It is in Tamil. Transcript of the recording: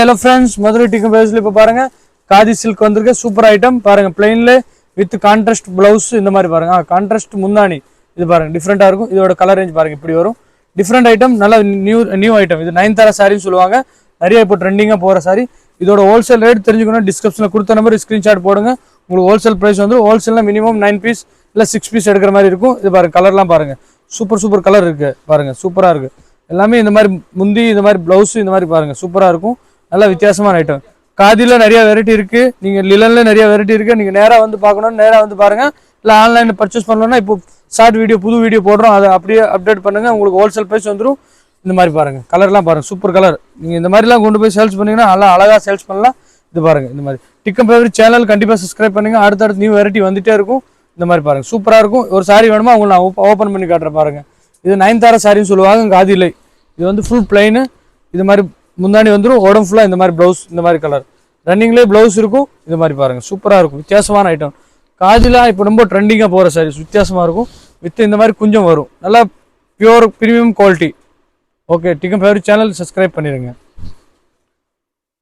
Hello friends, Madurai Tikam Fabrics இப்போ பாருங்க காதி சில்க் வந்திருக்கு சூப்பர் ஐட்டம் பாருங்க plainல வித் கான்ட்ராஸ்ட் ப்ளவுஸ் இந்த மாதிரி பாருங்க கான்ட்ராஸ்ட் முந்தானி இது பாருங்க டிஃபரெண்டா இருக்கும் இதோட கலர் ரேஞ்ச் பாருங்க இப்படி வரும் டிஃபரெண்ட் ஐட்டம் நல்ல நியூ ஐட்டம் இது நயன்தாரா சாரின்னு சொல்லுவாங்க நிறைய இப்போ ட்ரெண்டிங்கா போற சாரி இதோட ஹோல்சேல் ரேட் தெரிஞ்சுக்கணும் டிஸ்கிரிப்ஷன்ல கொடுத்த நம்பர் ஸ்கிரீன்ஷாட் போடுங்க உங்களுக்கு ஹோல்சேல் பிரைஸ் வந்து ஹோல்சேல்ல மினிமம் 9 பீஸ் இல்ல 6 பீஸ் எடுக்கிற மாதிரி இருக்கும் இது பாருங்க கலர்லாம் பாருங்க சூப்பர் கலர் இருக்கு பாருங்க சூப்பரா இருக்கு எல்லாமே இந்த மாதிரி முந்தி இந்த மாதிரி ப்ளவுஸ் இந்த மாதிரி பாருங்க சூப்பரா இருக்கும் நல்ல வித்தியாசமான ஐட்டம் காதில நிறைய வெரைட்டி இருக்கு நீங்க லிலன்ல நிறைய வெரைட்டி இருக்கு நீங்க நேரா வந்து பார்க்கணும் நேரா வந்து பாருங்க இல்ல ஆன்லைன்ல பர்ச்சேஸ் பண்ணனும்னா இப்போ ஷார்ட் வீடியோ புது வீடியோ போடுறோம் அதை அப்படியே அப்டேட் பண்ணுங்க உங்களுக்கு ஹோல்சேல் பிரைஸ் வந்துரும் இந்த மாதிரி பாருங்க கலர்லாம் பாருங்க சூப்பர் கலர் நீங்க இந்த மாதிரிலாம் கொண்டு போய் சேல்ஸ் பண்ணீங்கன்னா நல்லா அழகா சேல்ஸ் பண்ணலாம் இது பாருங்க இந்த மாதிரி டிக்கம் ஃபேவரட் சேனல் கண்டிப்பா சப்ஸ்கிரைப் பண்ணுங்க அடுத்து நியூ வெரைட்டி வந்துட்டே இருக்கும் இந்த மாதிரி பாருங்க சூப்பரா இருக்கும் ஒரு சாரி வேணுமா உங்களுக்கு நான் ஓபன் பண்ணி காட்டுறேன் பாருங்க இது நயன்தாரா சாரின்னு சொல்லுவாங்க காதிலை இது வந்து ஃபுல் பிளைன் இது மாதிரி முந்தானி வந்துரும் உடம்பு ஃபுல்லா இந்த மாதிரி ப்ளவுஸ் இந்த மாதிரி கலர் ரன்னிங்லேயே ப்ளவுஸ் இருக்கும் இது மாதிரி பாருங்க சூப்பரா இருக்கும் வித்தியாசமான ஐட்டம் காதிலா இப்போ ரொம்ப ட்ரெண்டிங்கா போற சாரி வித்தியாசமா இருக்கும் வித் இந்த மாதிரி கொஞ்சம் வரும் நல்லா பியூர் பிரீமியம் குவாலிட்டி ஓகே டிக்கம் ஃபேவரட் சேனல் சப்ஸ்கிரைப் பண்ணிடுங்க